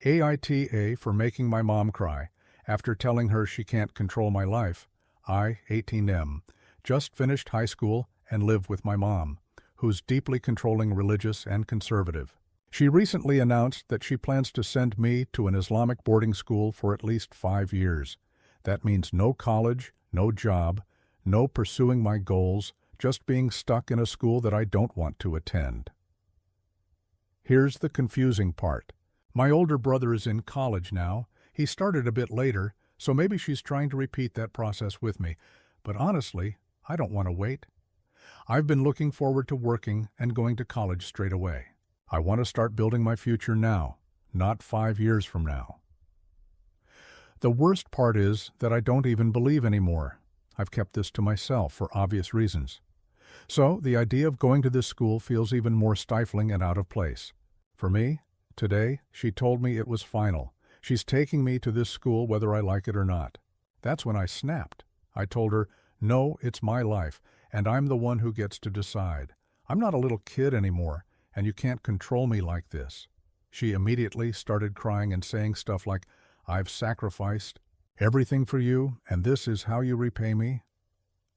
AITA for making my mom cry after telling her she can't control my life. I, 18M, just finished high school and live with my mom, who's deeply controlling, religious, and conservative. She recently announced that she plans to send me to an Islamic boarding school for at least 5 years. That means no college, no job, no pursuing my goals, just being stuck in a school that I don't want to attend. Here's the confusing part. My older brother is in college now. He started a bit later, so maybe she's trying to repeat that process with me. But honestly, I don't want to wait. I've been looking forward to working and going to college straight away. I want to start building my future now, not 5 years from now. The worst part is that I don't even believe anymore. I've kept this to myself for obvious reasons. So the idea of going to this school feels even more stifling and out of place. For me, today, she told me it was final. She's taking me to this school whether I like it or not. That's when I snapped. I told her, no, it's my life, and I'm the one who gets to decide. I'm not a little kid anymore, and you can't control me like this. She immediately started crying and saying stuff like, I've sacrificed everything for you, and this is how you repay me.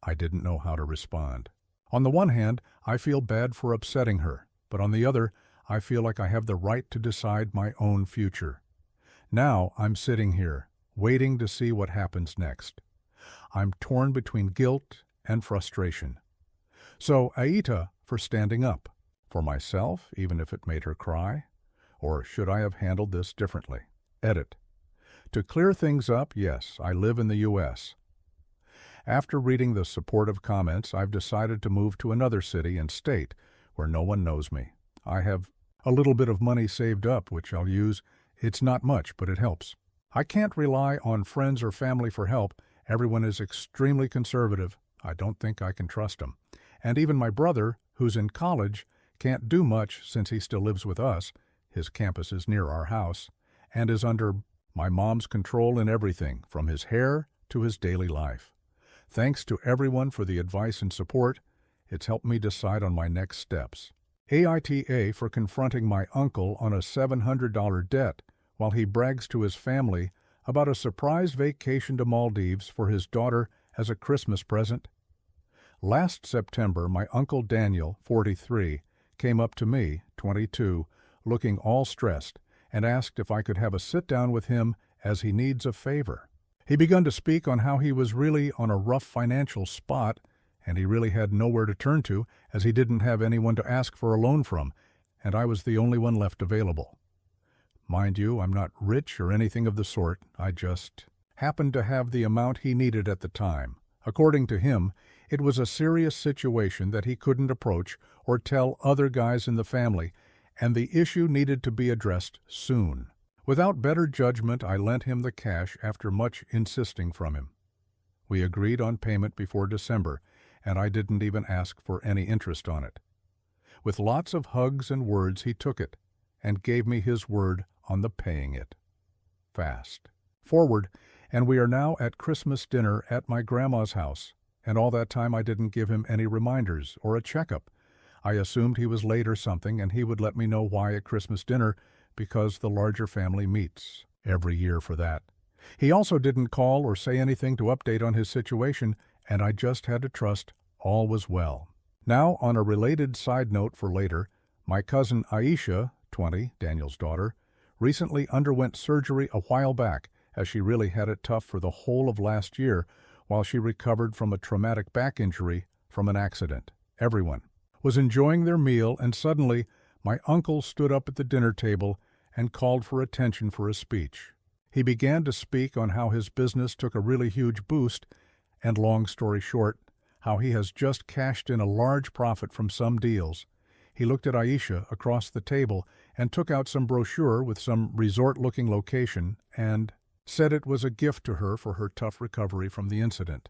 I didn't know how to respond. On the one hand, I feel bad for upsetting her, but on the other, I feel like I have the right to decide my own future. Now I'm sitting here, waiting to see what happens next. I'm torn between guilt and frustration. So, Aita for standing up. For myself, even if it made her cry? Or should I have handled this differently? Edit. To clear things up, yes, I live in the U.S. After reading the supportive comments, I've decided to move to another city and state where no one knows me. I have a little bit of money saved up, which I'll use. It's not much, but it helps. I can't rely on friends or family for help. Everyone is extremely conservative. I don't think I can trust them. And even my brother, who's in college, can't do much since he still lives with us. His campus is near our house, and is under my mom's control in everything, from his hair to his daily life. Thanks to everyone for the advice and support. It's helped me decide on my next steps. AITA for confronting my uncle on a $700 debt while he brags to his family about a surprise vacation to Maldives for his daughter as a Christmas present. Last September, my Uncle Daniel, 43, came up to me, 22, looking all stressed, and asked if I could have a sit-down with him as he needs a favor. He began to speak on how he was really on a rough financial spot, and he really had nowhere to turn to as he didn't have anyone to ask for a loan from, and I was the only one left available. Mind you, I'm not rich or anything of the sort. I just happened to have the amount he needed at the time. According to him, it was a serious situation that he couldn't approach or tell other guys in the family, and the issue needed to be addressed soon. Without better judgment, I lent him the cash after much insisting from him. We agreed on payment before December, and I didn't even ask for any interest on it. With lots of hugs and words, he took it and gave me his word on the paying it. Fast. Forward, and we are now at Christmas dinner at my grandma's house, and all that time I didn't give him any reminders or a checkup. I assumed he was late or something, and he would let me know why at Christmas dinner, because the larger family meets every year for that. He also didn't call or say anything to update on his situation, and I just had to trust all was well. Now, on a related side note for later, my cousin Aisha, 20, Daniel's daughter, recently underwent surgery a while back, as she really had it tough for the whole of last year while she recovered from a traumatic back injury from an accident. Everyone was enjoying their meal, and suddenly my uncle stood up at the dinner table and called for attention for a speech. He began to speak on how his business took a really huge boost, and long story short, how he has just cashed in a large profit from some deals. He looked at Aisha across the table and took out some brochure with some resort-looking location and said it was a gift to her for her tough recovery from the incident.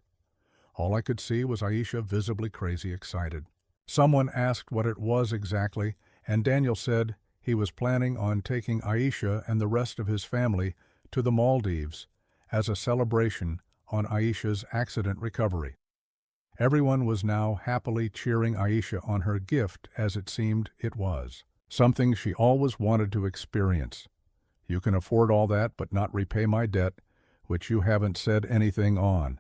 All I could see was Aisha visibly crazy excited. Someone asked what it was exactly, and Daniel said he was planning on taking Aisha and the rest of his family to the Maldives as a celebration on Aisha's accident recovery. Everyone was now happily cheering Aisha on her gift, as it seemed it was, something she always wanted to experience. You can afford all that but not repay my debt, which you haven't said anything on.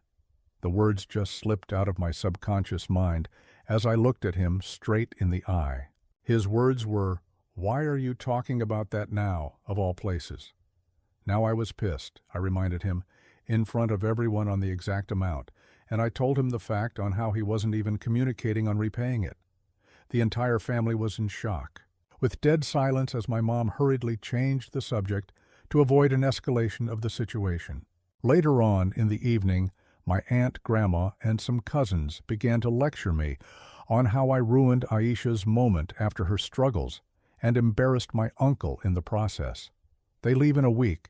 The words just slipped out of my subconscious mind as I looked at him straight in the eye. His words were, "Why are you talking about that now, of all places?" Now I was pissed, I reminded him, in front of everyone on the exact amount, and I told him the fact on how he wasn't even communicating on repaying it. The entire family was in shock, with dead silence as my mom hurriedly changed the subject to avoid an escalation of the situation. Later on in the evening, my aunt, grandma, and some cousins began to lecture me on how I ruined Aisha's moment after her struggles and embarrassed my uncle in the process. They leave in a week,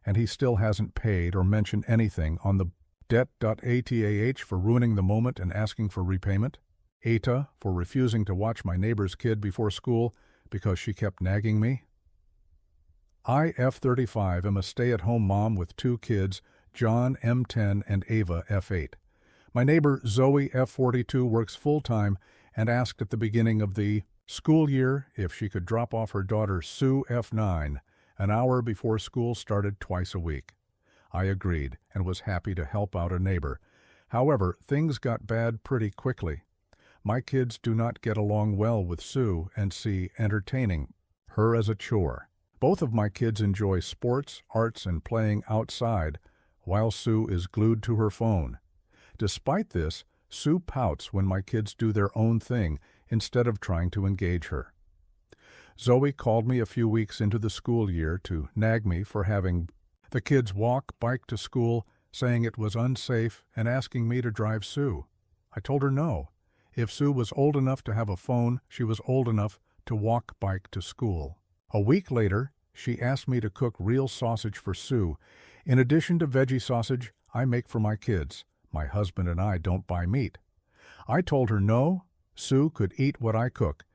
and he still hasn't paid or mentioned anything on the debt.atah for ruining the moment and asking for repayment, ATA for refusing to watch my neighbor's kid before school because she kept nagging me. I, F35, am a stay-at-home mom with 2 kids, John, M10, and Ava, F8. My neighbor, Zoe, F42, works full-time and asked at the beginning of the school year if she could drop off her daughter, Sue, F9, an hour before school started twice a week. I agreed and was happy to help out a neighbor. However, things got bad pretty quickly. My kids do not get along well with Sue and see entertaining her as a chore. Both of my kids enjoy sports, arts, and playing outside, while Sue is glued to her phone. Despite this, Sue pouts when my kids do their own thing instead of trying to engage her. Zoe called me a few weeks into the school year to nag me for having the kids bike to school, saying it was unsafe and asking me to drive Sue. I told her no. If Sue was old enough to have a phone, she was old enough to bike to school. A week later, she asked me to cook real sausage for Sue. In addition to veggie sausage I make for my kids. My husband and I don't buy meat. I told her no, Sue could eat what I cook,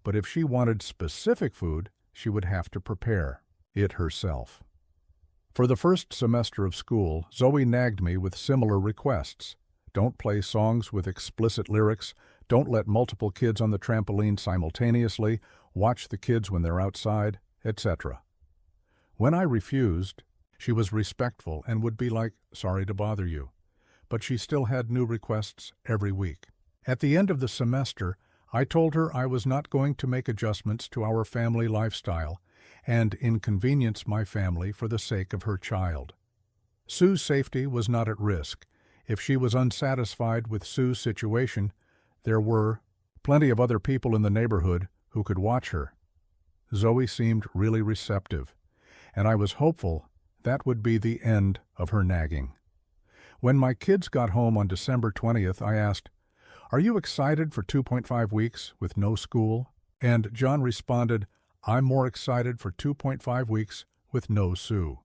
but if she wanted specific food, she would have to prepare it herself. For the first semester of school, Zoe nagged me with similar requests. Don't play songs with explicit lyrics, don't let multiple kids on the trampoline simultaneously, watch the kids when they're outside, etc. When I refused, she was respectful and would be like, "Sorry to bother you." But she still had new requests every week. At the end of the semester, I told her I was not going to make adjustments to our family lifestyle and inconvenience my family for the sake of her child. Sue's safety was not at risk. If she was unsatisfied with Sue's situation, there were plenty of other people in the neighborhood who could watch her. Zoe seemed really receptive, and I was hopeful that would be the end of her nagging. When my kids got home on December 20th, I asked, "Are you excited for 2.5 weeks with no school?" And John responded, "I'm more excited for 2.5 weeks with no Sue."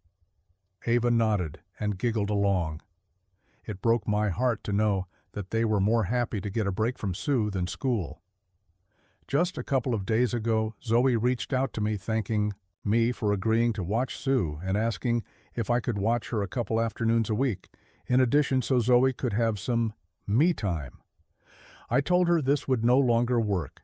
Ava nodded and giggled along. It broke my heart to know that they were more happy to get a break from Sue than school. Just a couple of days ago, Zoe reached out to me thanking me for agreeing to watch Sue and asking if I could watch her a couple afternoons a week, in addition so Zoe could have some me time. I told her this would no longer work.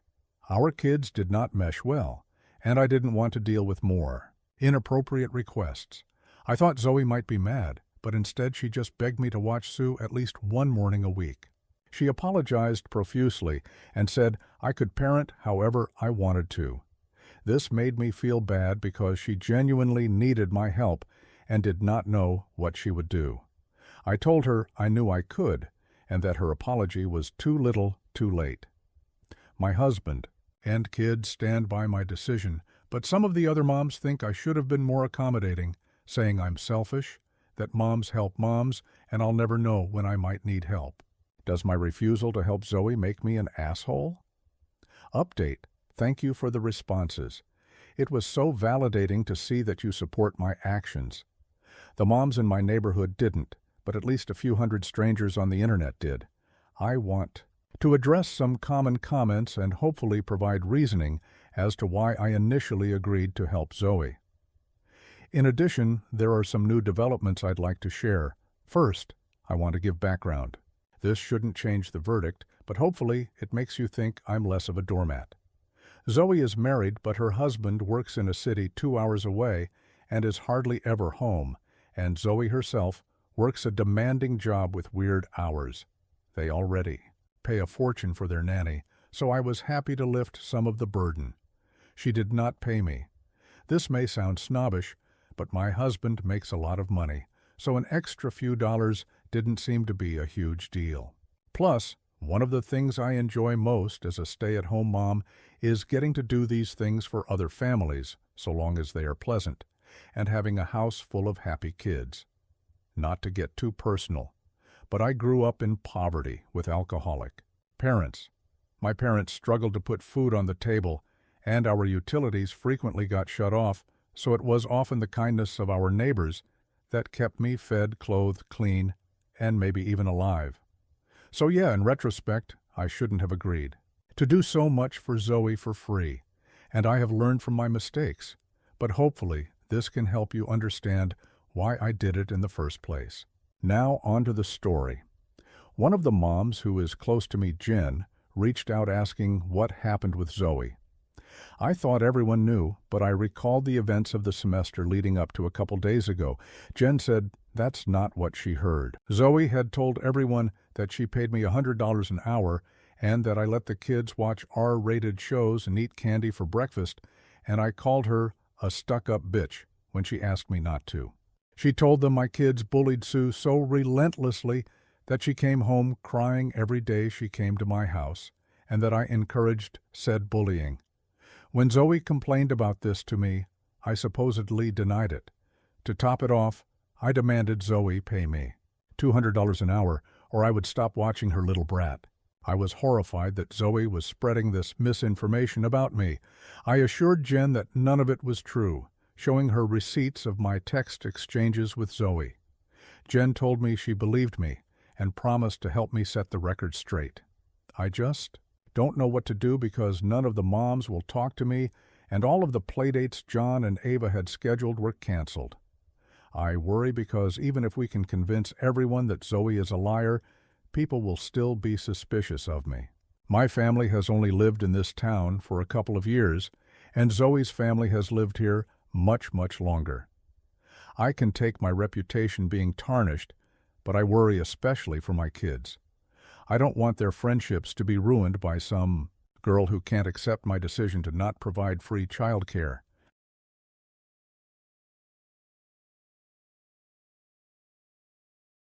Our kids did not mesh well, and I didn't want to deal with more inappropriate requests. I thought Zoe might be mad, but instead she just begged me to watch Sue at least one morning a week. She apologized profusely and said I could parent however I wanted to. This made me feel bad because she genuinely needed my help and did not know what she would do. I told her I knew I could, and that her apology was too little, too late. My husband and kids stand by my decision, but some of the other moms think I should have been more accommodating, saying I'm selfish, that moms help moms, and I'll never know when I might need help. Does my refusal to help Zoe make me an asshole? Update. Thank you for the responses. It was so validating to see that you support my actions. The moms in my neighborhood didn't, but at least a few hundred strangers on the internet did. I want to address some common comments and hopefully provide reasoning as to why I initially agreed to help Zoe. In addition, there are some new developments I'd like to share. First, I want to give background. This shouldn't change the verdict, but hopefully it makes you think I'm less of a doormat. Zoe is married, but her husband works in a city 2 hours away, and is hardly ever home, and Zoe herself works a demanding job with weird hours. They already pay a fortune for their nanny, so I was happy to lift some of the burden. She did not pay me. This may sound snobbish, but my husband makes a lot of money, so an extra few dollars didn't seem to be a huge deal. Plus, one of the things I enjoy most as a stay-at-home mom is getting to do these things for other families, so long as they are pleasant, and having a house full of happy kids. Not to get too personal, but I grew up in poverty with alcoholic parents. My parents struggled to put food on the table, and our utilities frequently got shut off, so it was often the kindness of our neighbors that kept me fed, clothed, clean, and maybe even alive. So yeah, in retrospect, I shouldn't have agreed to do so much for Zoe for free, and I have learned from my mistakes, but hopefully this can help you understand why I did it in the first place. Now on to the story. One of the moms who is close to me, Jen, reached out asking what happened with Zoe. I thought everyone knew, but I recalled the events of the semester leading up to a couple days ago. Jen said that's not what she heard. Zoe had told everyone that she paid me $100 an hour and that I let the kids watch R-rated shows and eat candy for breakfast, and I called her a stuck-up bitch when she asked me not to. She told them my kids bullied Sue so relentlessly that she came home crying every day she came to my house, and that I encouraged said bullying. When Zoe complained about this to me, I supposedly denied it. To top it off, I demanded Zoe pay me $200 an hour, or I would stop watching her little brat. I was horrified that Zoe was spreading this misinformation about me. I assured Jen that none of it was true, showing her receipts of my text exchanges with Zoe. Jen told me she believed me and promised to help me set the record straight. I just don't know what to do because none of the moms will talk to me, and all of the playdates John and Ava had scheduled were canceled. I worry because even if we can convince everyone that Zoe is a liar, people will still be suspicious of me. My family has only lived in this town for a couple of years, and Zoe's family has lived here much, much longer. I can take my reputation being tarnished, but I worry especially for my kids. I don't want their friendships to be ruined by some girl who can't accept my decision to not provide free childcare.